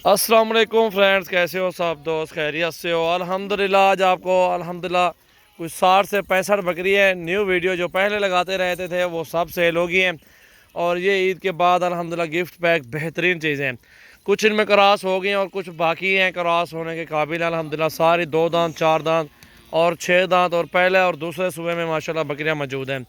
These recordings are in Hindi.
अस्सलाम वालेकुम फ्रेंड्स, कैसे हो सब दोस्त? खैरियत से हो? अल्हम्दुलिल्लाह। आज आपको अल्हम्दुलिल्लाह कुछ 60 से 65 बकरी है। न्यू वीडियो जो पहले लगाते रहते थे वो सब सेल हो गई हैं। और ये ईद के बाद अल्हम्दुलिल्लाह गिफ्ट पैक बेहतरीन चीज़ें हैं। कुछ इनमें क्रॉस हो गई हैं और कुछ बाकी हैं क्रॉस होने के काबिल। अल्हम्दुलिल्लाह सारी 2 दांत 4 दांत और 6 दांत और पहले और दूसरे सूबे में माशाल्लाह बकरियाँ मौजूद हैं।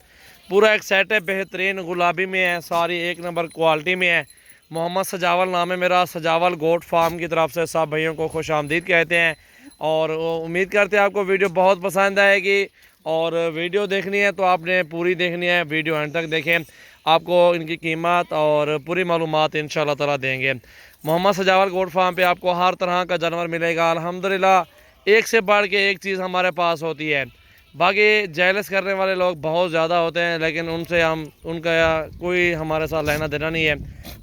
पूरा एक सेट है, बेहतरीन गुलाबी में है, सारी एक नंबर क्वालिटी में है। मोहम्मद सजावल नाम है मेरा। सजावल गोट फार्म की तरफ से सब भाइयों को खुश आमदीद कहते हैं। और उम्मीद करते हैं आपको वीडियो बहुत पसंद आएगी। और वीडियो देखनी है तो आपने पूरी देखनी है, वीडियो एंड तक देखें। आपको इनकी कीमत और पूरी मालूमात इंशाल्लाह ताला देंगे। मोहम्मद सजावल गोट फार्म पे आपको हर तरह का जानवर मिलेगा अल्हम्दुलिल्लाह। एक से बढ़ के एक चीज़ हमारे पास होती है। बाकी जेलस करने वाले लोग बहुत ज़्यादा होते हैं, लेकिन उनसे हम उनका कोई हमारे साथ लेना देना नहीं है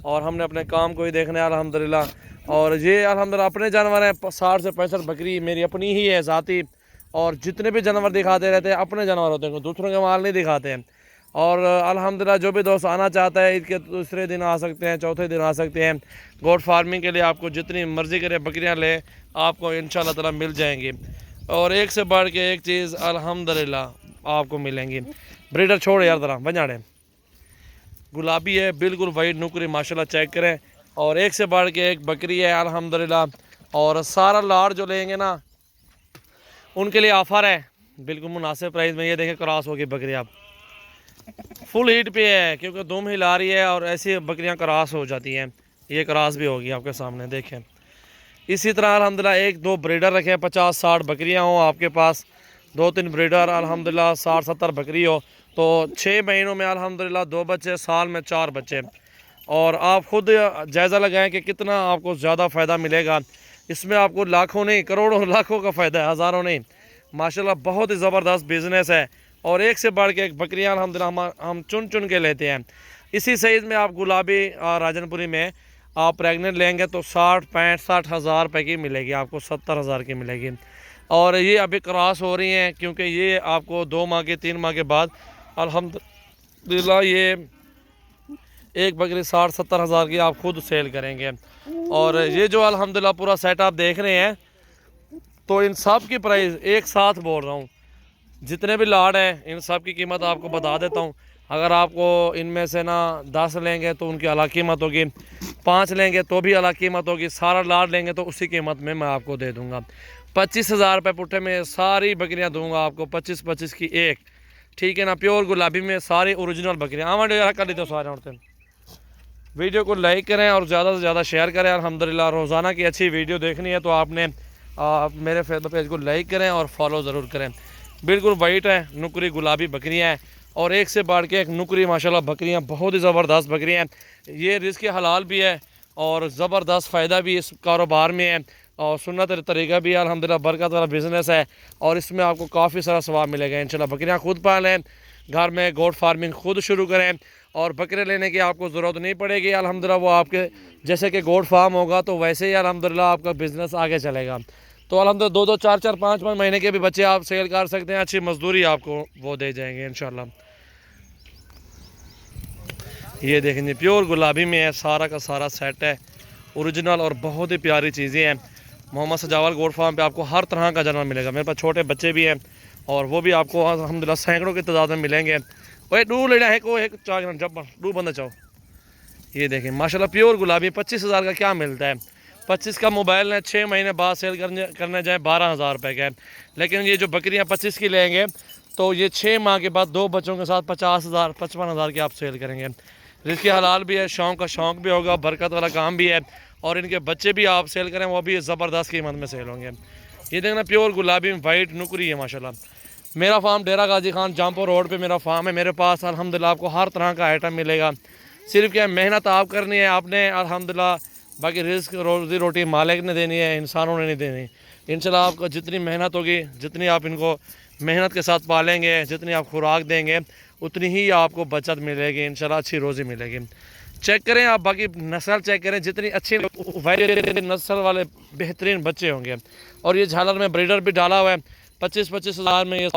और हमने अपने काम को ही देखना है अल्हम्दुलिल्लाह। और ये अल्हम्दुलिल्लाह अपने जानवर हैं। 60 से 65 बकरी मेरी अपनी ही है ज़ाती। और जितने भी जानवर दिखाते रहते हैं अपने जानवर होते हैं, दूसरों के माल नहीं दिखाते हैं। और अल्हम्दुलिल्लाह जो भी दोस्त आना चाहता है ईद के दूसरे दिन आ सकते हैं, चौथे दिन आ सकते हैं। गोट फार्मिंग के लिए आपको जितनी मर्ज़ी करे बकरियाँ ले, आपको इंशाल्लाह ताला मिल जाएंगी। और एक से बढ़ के एक चीज़ अल्हम्दुलिल्लाह आपको मिलेंगी। ब्रीडर छोड़ यार तरह बजाड़े, गुलाबी है बिल्कुल वाइट नुकरी माशाल्लाह, चेक करें। और एक से बढ़ के एक बकरी है अल्हम्दुलिल्लाह। और सारा लाड़ जो लेंगे ना उनके लिए ऑफ़र है बिल्कुल मुनासिब प्राइस में। ये देखें क्रॉस होगी बकरी, आप फुल हीट पे है क्योंकि दुम हिला रही है और ऐसी बकरियां क्रॉस हो जाती हैं। ये क्रॉस भी होगी आपके सामने देखें। इसी तरह अल्हम्दुलिल्लाह एक दो ब्रीडर रखें, 50-60 बकरियां हो आपके पास, 2-3 ब्रीडर अल्हम्दुलिल्लाह 60-70 बकरी हो तो 6 महीनों में अल्हम्दुलिल्लाह 2 बच्चे, साल में 4 बच्चे। और आप ख़ुद जायज़ा लगाएं कि कितना आपको ज़्यादा फ़ायदा मिलेगा। इसमें आपको लाखों नहीं करोड़ों लाखों का फ़ायदा है, हज़ारों नहीं। माशाल्लाह बहुत ही ज़बरदस्त बिज़नेस है। और एक से बढ़ के एक बकरियाँ अल्हम्दुलिल्लाह हम चुन चुन के लेते हैं। इसी साइज़ में आप गुलाबी राजनपुरी में आप प्रेगनेंट लेंगे तो 60-65 हज़ार रुपये की मिलेगी, आपको 70 हज़ार की मिलेगी। और ये अभी क्रॉस हो रही हैं क्योंकि ये आपको 2 माह के 3 माह के बाद अल्हम्दुलिल्लाह ये एक बकरी 60-70 हज़ार की आप खुद सेल करेंगे। और ये जो अल्हम्दुलिल्लाह पूरा सेट आप देख रहे हैं तो इन सब की प्राइस एक साथ बोल रहा हूँ, जितने भी लाड हैं इन सब की कीमत आपको बता देता हूँ। अगर आपको इनमें से ना 10 लेंगे तो उनकी अलग कीमत होगी, 5 लेंगे तो भी अलग कीमत होगी, सारा लाड लेंगे तो उसी कीमत में मैं आपको दे दूँगा। 25,000 रुपये पुट्ठे में सारी बकरियाँ दूँगा आपको, 25-25 की एक, ठीक है ना। प्योर गुलाबी में सारी ओरिजिनल बकरियाँ आवा कर ली तो सारे औरतें। वीडियो को लाइक करें और ज़्यादा से ज़्यादा शेयर करें। अल्हम्दुलिल्लाह रोज़ाना की अच्छी वीडियो देखनी है तो आपने मेरे फेसबुक पेज को लाइक करें और फॉलो ज़रूर करें। बिल्कुल वाइट है, नुकरी गुलाबी बकरियां हैं और एक से बढ़ के एक नुकरी माशाल्लाह बकरियां, बहुत ही ज़बरदस्त बकरियां हैं। ये रिज़्क़ हलाल भी है और ज़बरदस्त फ़ायदा भी इस कारोबार में है और सुन्नत तरीका भी है। अल्हम्दुलिल्लाह बरकत वाला बिज़नेस है और इसमें आपको काफ़ी सारा सवाब मिलेगा इंशाल्लाह। बकरियां खुद पालें, घर में गोट फार्मिंग खुद शुरू करें और बकरे लेने की आपको ज़रूरत नहीं पड़ेगी। अल्हम्दुलिल्लाह वो आपके जैसे कि गोट फार्म होगा तो वैसे ही अल्हम्दुलिल्लाह आपका बिज़नेस आगे चलेगा। तो अल्हम्दुलिल्लाह 2-2, 4-4, 5-5 महीने के भी बच्चे आप सेल कर सकते हैं, अच्छी मजदूरी आपको वो दे जाएंगे इंशाल्लाह। ये देखेंगे प्योर गुलाबी में है, सारा का सारा सेट है ओरिजिनल और बहुत ही प्यारी चीज़ें हैं। मोहम्मद सजावल गोट फार्म पे आपको हर तरह का जानवर मिलेगा। मेरे पास छोटे बच्चे भी हैं और वो भी आपको अल्हम्दुलिल्लाह सैकड़ों की तादाद में मिलेंगे। वही डू लेना है को एक चार जब डू बंदा चाहो। ये देखें माशाल्लाह प्योर गुलाबी, 25,000 का क्या मिलता है। 25 का मोबाइल है, 6 महीने बाद सेल करने जाए 12,000 रुपये का है। लेकिन ये जो बकरियां 25 की लेंगे तो ये 6 माह के बाद 2 बच्चों के साथ 50,000 55,000 की आप सेल करेंगे। रिज़्क़ हलाल भी है, शौक़ का शौक़ भी होगा, बरकत वाला काम भी है। और इनके बच्चे भी आप सेल करें वो भी ज़बरदस्त कीमत में सेल होंगे। ये देखना प्योर गुलाबी में वाइट नुकरी है माशाल्लाह। मेरा फार्म डेरा गाजी खान जमपुर रोड पे मेरा फार्म है। मेरे पास अल्हम्दुलिल्लाह आपको हर तरह का आइटम मिलेगा। सिर्फ क्या मेहनत आप करनी है आपने अल्हम्दुलिल्लाह, बाकी रिज़्क़ रोज़ी रोटी मालिक ने देनी है, इंसानों ने नहीं देनी। इंशाल्लाह आपको जितनी मेहनत होगी, जितनी आप इनको मेहनत के साथ पालेंगे, जितनी आप खुराक देंगे उतनी ही आपको बचत मिलेगी इंशाल्लाह, अच्छी रोज़ी मिलेगी। चेक करें आप, बाकी नस्ल चेक करें, जितनी अच्छी नस्ल वाले बेहतरीन बच्चे होंगे। और ये झालर में ब्रीडर भी डाला हुआ है, 25-25 हज़ार में ये